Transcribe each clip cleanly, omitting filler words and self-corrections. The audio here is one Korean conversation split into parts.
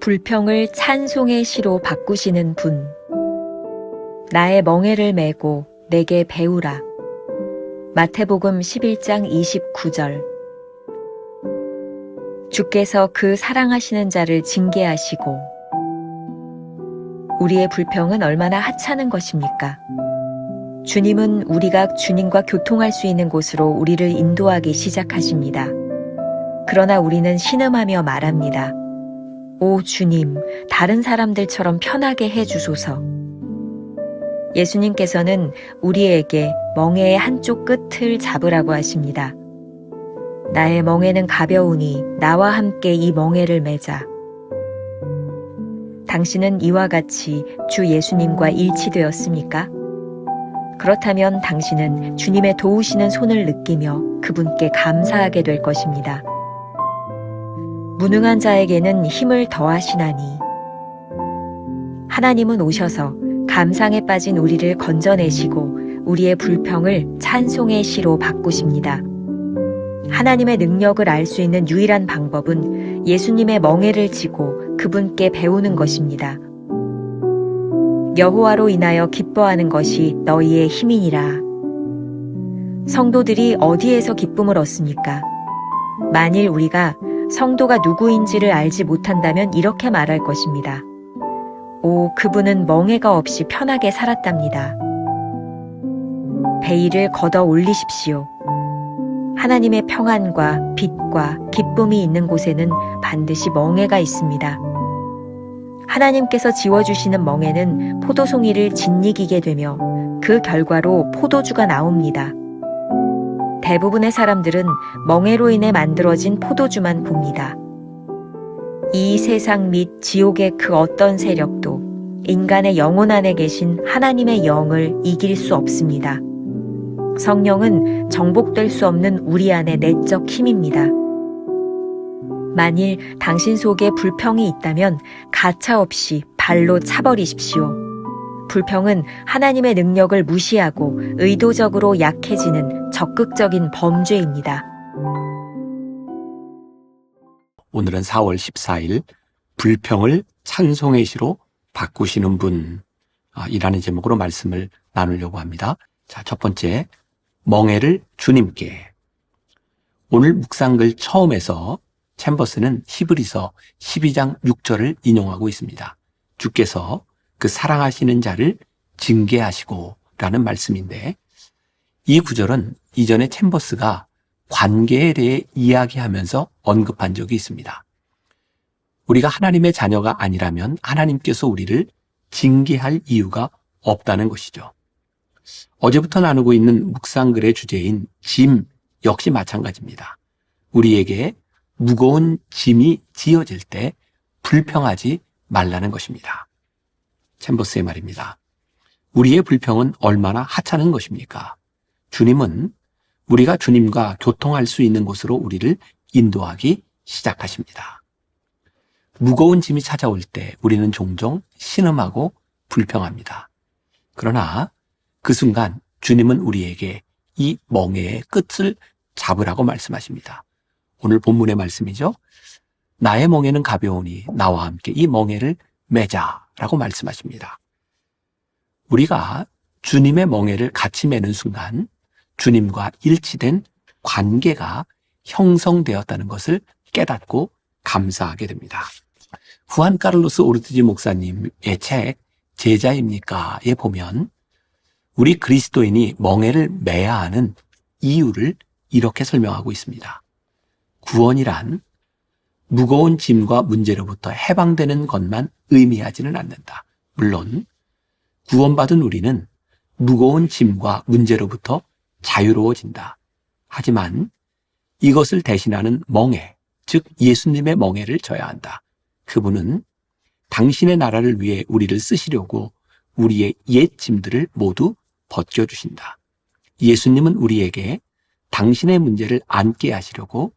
불평을 찬송의 시로 바꾸시는 분. 나의 멍에를 메고 내게 배우라. 마태복음 11장 29절. 주께서 그 사랑하시는 자를 징계하시고 우리의 불평은 얼마나 하찮은 것입니까? 주님은 우리가 주님과 교통할 수 있는 곳으로 우리를 인도하기 시작하십니다. 그러나 우리는 신음하며 말합니다. 오 주님, 다른 사람들처럼 편하게 해주소서. 예수님께서는 우리에게 멍에의 한쪽 끝을 잡으라고 하십니다. 나의 멍에는 가벼우니 나와 함께 이 멍에를 메자. 당신은 이와 같이 주 예수님과 일치되었습니까? 그렇다면 당신은 주님의 도우시는 손을 느끼며 그분께 감사하게 될 것입니다. 무능한 자에게는 힘을 더하시나니 하나님은 오셔서 감상에 빠진 우리를 건져내시고 우리의 불평을 찬송의 시로 바꾸십니다. 하나님의 능력을 알 수 있는 유일한 방법은 예수님의 멍에를 지고 그분께 배우는 것입니다. 여호와로 인하여 기뻐하는 것이 너희의 힘이니라. 성도들이 어디에서 기쁨을 얻습니까? 만일 우리가 성도가 누구인지를 알지 못한다면 이렇게 말할 것입니다. 오, 그분은 멍에가 없이 편하게 살았답니다. 베일을 걷어 올리십시오. 하나님의 평안과 빛과 기쁨이 있는 곳에는 반드시 멍에가 있습니다. 하나님께서 지워주시는 멍에는 포도송이를 짓이기게 되며 그 결과로 포도주가 나옵니다. 대부분의 사람들은 멍에로 인해 만들어진 포도주만 봅니다. 이 세상 및 지옥의 그 어떤 세력도 인간의 영혼 안에 계신 하나님의 영을 이길 수 없습니다. 성령은 정복될 수 없는 우리 안의 내적 힘입니다. 만일 당신 속에 불평이 있다면 가차없이 발로 차버리십시오. 불평은 하나님의 능력을 무시하고 의도적으로 약해지는 적극적인 범죄입니다. 오늘은 4월 14일 불평을 찬송의 시로 바꾸시는 분 이라는 제목으로 말씀을 나누려고 합니다. 자, 첫 번째, 멍에를 주님께. 오늘 묵상글 처음에서 챔버스는 히브리서 12장 6절을 인용하고 있습니다. 주께서 그 사랑하시는 자를 징계하시고 라는 말씀인데, 이 구절은 이전에 챔버스가 관계에 대해 이야기하면서 언급한 적이 있습니다. 우리가 하나님의 자녀가 아니라면 하나님께서 우리를 징계할 이유가 없다는 것이죠. 어제부터 나누고 있는 묵상글의 주제인 짐 역시 마찬가지입니다. 우리에게 무거운 짐이 지어질 때 불평하지 말라는 것입니다. 챔버스의 말입니다. 우리의 불평은 얼마나 하찮은 것입니까? 주님은 우리가 주님과 교통할 수 있는 곳으로 우리를 인도하기 시작하십니다. 무거운 짐이 찾아올 때 우리는 종종 신음하고 불평합니다. 그러나 그 순간 주님은 우리에게 이 멍에의 끝을 잡으라고 말씀하십니다. 오늘 본문의 말씀이죠. 나의 멍에는 가벼우니 나와 함께 이 멍에를 매자라고 말씀하십니다. 우리가 주님의 멍에를 같이 매는 순간 주님과 일치된 관계가 형성되었다는 것을 깨닫고 감사하게 됩니다. 후안 카를로스 오르티지 목사님의 책 제자입니까에 보면 우리 그리스도인이 멍에를 매야 하는 이유를 이렇게 설명하고 있습니다. 구원이란 무거운 짐과 문제로부터 해방되는 것만 의미하지는 않는다. 물론 구원받은 우리는 무거운 짐과 문제로부터 자유로워진다. 하지만 이것을 대신하는 멍에, 즉 예수님의 멍에를 져야 한다. 그분은 당신의 나라를 위해 우리를 쓰시려고 우리의 옛 짐들을 모두 벗겨주신다. 예수님은 우리에게 당신의 문제를 안게 하시려고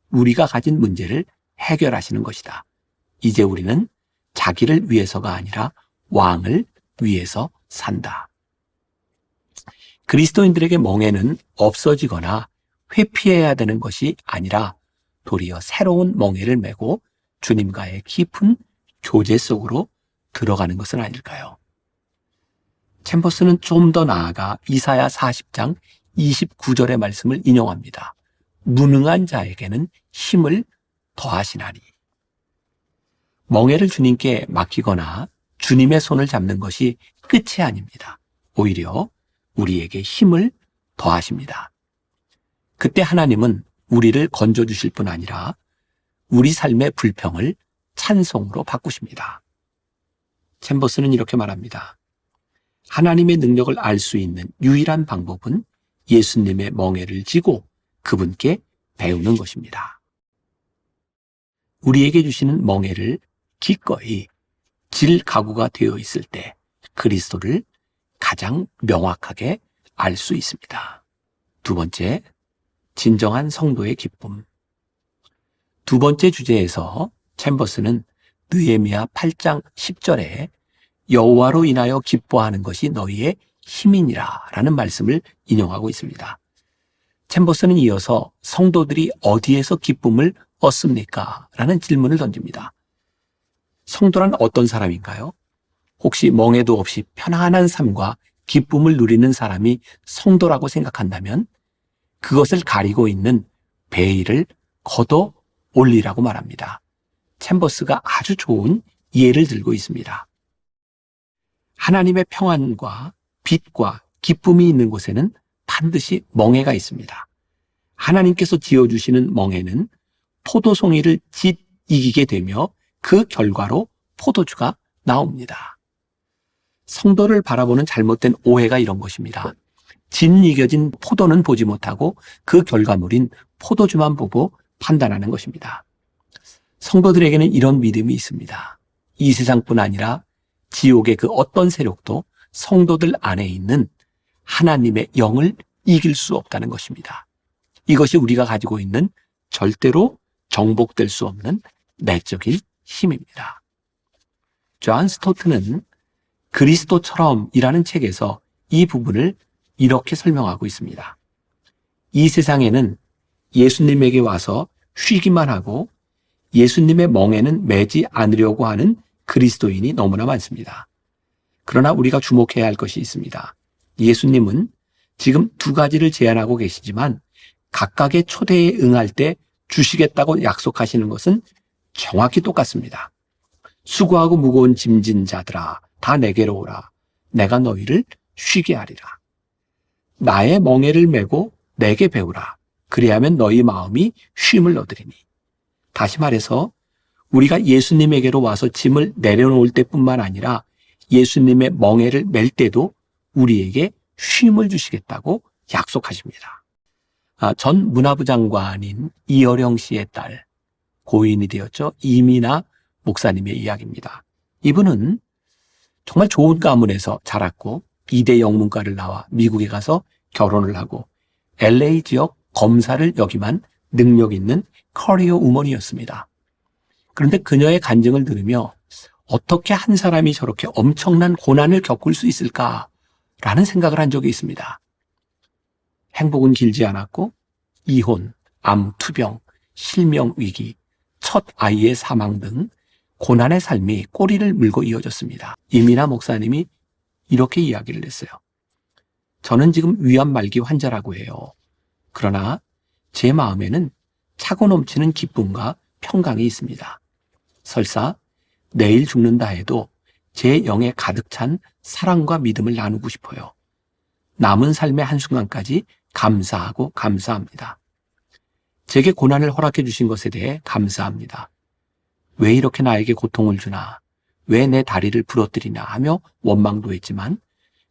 우리가 가진 문제를 해결하시는 것이다. 이제 우리는 자기를 위해서가 아니라 왕을 위해서 산다. 그리스도인들에게 멍에는 없어지거나 회피해야 되는 것이 아니라 도리어 새로운 멍에를 메고 주님과의 깊은 교제 속으로 들어가는 것은 아닐까요? 챔버스는 좀 더 나아가 이사야 40장 29절의 말씀을 인용합니다. 무능한 자에게는 힘을 더하시나니. 멍에를 주님께 맡기거나 주님의 손을 잡는 것이 끝이 아닙니다. 오히려 우리에게 힘을 더하십니다. 그때 하나님은 우리를 건져주실 뿐 아니라 우리 삶의 불평을 찬송으로 바꾸십니다. 챔버스는 이렇게 말합니다. 하나님의 능력을 알 수 있는 유일한 방법은 예수님의 멍에를 지고 그분께 배우는 것입니다. 우리에게 주시는 멍에를 기꺼이 질 각오가 되어 있을 때 그리스도를 가장 명확하게 알 수 있습니다. 두 번째, 진정한 성도의 기쁨. 두 번째 주제에서 챔버스는 느헤미야 8장 10절에 여호와로 인하여 기뻐하는 것이 너희의 힘이니라 라는 말씀을 인용하고 있습니다. 챔버스는 이어서 성도들이 어디에서 기쁨을 얻습니까? 라는 질문을 던집니다. 성도란 어떤 사람인가요? 혹시 멍에도 없이 편안한 삶과 기쁨을 누리는 사람이 성도라고 생각한다면 그것을 가리고 있는 베일을 걷어 올리라고 말합니다. 챔버스가 아주 좋은 예를 들고 있습니다. 하나님의 평안과 빛과 기쁨이 있는 곳에는 반드시 멍에가 있습니다. 하나님께서 지어주시는 멍에는 포도송이를 짓 이기게 되며 그 결과로 포도주가 나옵니다. 성도를 바라보는 잘못된 오해가 이런 것입니다. 짓 이겨진 포도는 보지 못하고 그 결과물인 포도주만 보고 판단하는 것입니다. 성도들에게는 이런 믿음이 있습니다. 이 세상뿐 아니라 지옥의 그 어떤 세력도 성도들 안에 있는 하나님의 영을 이길 수 없다는 것입니다. 이것이 우리가 가지고 있는 절대로 정복될 수 없는 내적인 힘입니다. 존 스토트는 그리스도처럼이라는 책에서 이 부분을 이렇게 설명하고 있습니다. 이 세상에는 예수님에게 와서 쉬기만 하고 예수님의 멍에는 매지 않으려고 하는 그리스도인이 너무나 많습니다. 그러나 우리가 주목해야 할 것이 있습니다. 예수님은 지금 두 가지를 제안하고 계시지만 각각의 초대에 응할 때 주시겠다고 약속하시는 것은 정확히 똑같습니다. 수고하고 무거운 짐진 자들아 다 내게로 오라. 내가 너희를 쉬게 하리라. 나의 멍에를 메고 내게 배우라. 그리하면 너희 마음이 쉼을 얻으리니. 다시 말해서 우리가 예수님에게로 와서 짐을 내려놓을 때뿐만 아니라 예수님의 멍에를 맬 때도 우리에게 쉼을 주시겠다고 약속하십니다. 전 문화부 장관인 이어령 씨의 딸, 고인이 되었죠. 이민아 목사님의 이야기입니다. 이분은 정말 좋은 가문에서 자랐고 2대 영문과를 나와 미국에 가서 결혼을 하고 LA 지역 검사를 역임한 능력 있는 커리어 우먼이었습니다. 그런데 그녀의 간증을 들으며 어떻게 한 사람이 저렇게 엄청난 고난을 겪을 수 있을까라는 생각을 한 적이 있습니다. 행복은 길지 않았고 이혼, 암, 투병, 실명 위기, 첫 아이의 사망 등 고난의 삶이 꼬리를 물고 이어졌습니다. 이민아 목사님이 이렇게 이야기를 했어요. 저는 지금 위암 말기 환자라고 해요. 그러나 제 마음에는 차고 넘치는 기쁨과 평강이 있습니다. 설사 내일 죽는다 해도 제 영에 가득 찬 사랑과 믿음을 나누고 싶어요. 남은 삶의 한순간까지 감사하고 감사합니다. 제게 고난을 허락해 주신 것에 대해 감사합니다. 왜 이렇게 나에게 고통을 주나, 왜 내 다리를 부러뜨리나 하며 원망도 했지만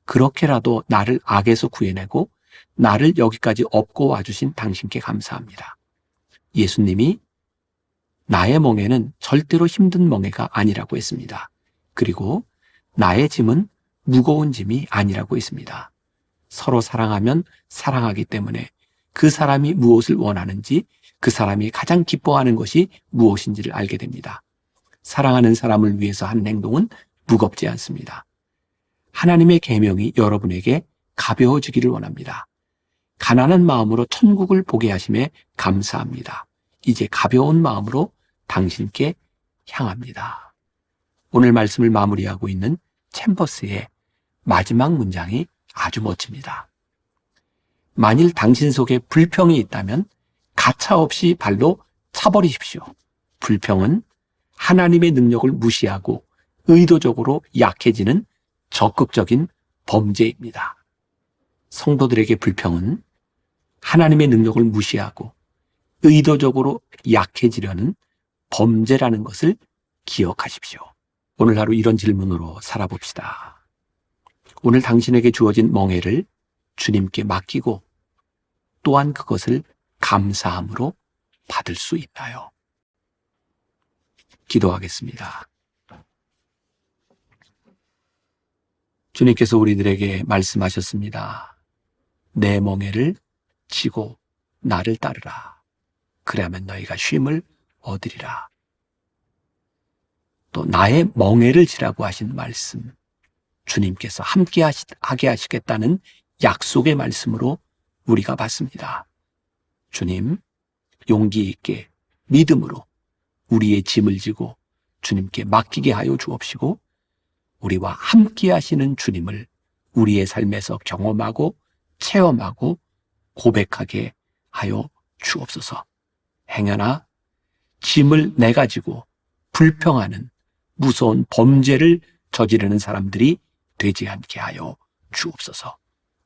그렇게라도 나를 악에서 구해내고 나를 여기까지 업고 와주신 당신께 감사합니다. 예수님이 나의 멍에는 절대로 힘든 멍에가 아니라고 했습니다. 그리고 나의 짐은 무거운 짐이 아니라고 했습니다. 서로 사랑하면 사랑하기 때문에 그 사람이 무엇을 원하는지, 그 사람이 가장 기뻐하는 것이 무엇인지를 알게 됩니다. 사랑하는 사람을 위해서 하는 행동은 무겁지 않습니다. 하나님의 계명이 여러분에게 가벼워지기를 원합니다. 가난한 마음으로 천국을 보게 하심에 감사합니다. 이제 가벼운 마음으로 당신께 향합니다. 오늘 말씀을 마무리하고 있는 챔버스의 마지막 문장이 아주 멋집니다. 만일 당신 속에 불평이 있다면 가차없이 발로 차버리십시오. 불평은 하나님의 능력을 무시하고 의도적으로 약해지는 적극적인 범죄입니다. 성도들에게 불평은 하나님의 능력을 무시하고 의도적으로 약해지려는 범죄라는 것을 기억하십시오. 오늘 하루 이런 질문으로 살아봅시다. 오늘 당신에게 주어진 멍에를 주님께 맡기고 또한 그것을 감사함으로 받을 수 있나요? 기도하겠습니다. 주님께서 우리들에게 말씀하셨습니다. 내 멍에를 지고 나를 따르라. 그래야만 너희가 쉼을 얻으리라. 또 나의 멍에를 지라고 하신 말씀, 주님께서 함께 하게 하시겠다는 약속의 말씀으로 우리가 받습니다. 주님, 용기 있게 믿음으로 우리의 짐을 지고 주님께 맡기게 하여 주옵시고 우리와 함께 하시는 주님을 우리의 삶에서 경험하고 체험하고 고백하게 하여 주옵소서. 행여나 짐을 내가 지고 불평하는 무서운 범죄를 저지르는 사람들이 되지 않게 하여 주옵소서.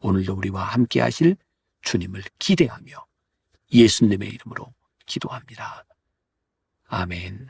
오늘도 우리와 함께 하실 주님을 기대하며 예수님의 이름으로 기도합니다. 아멘.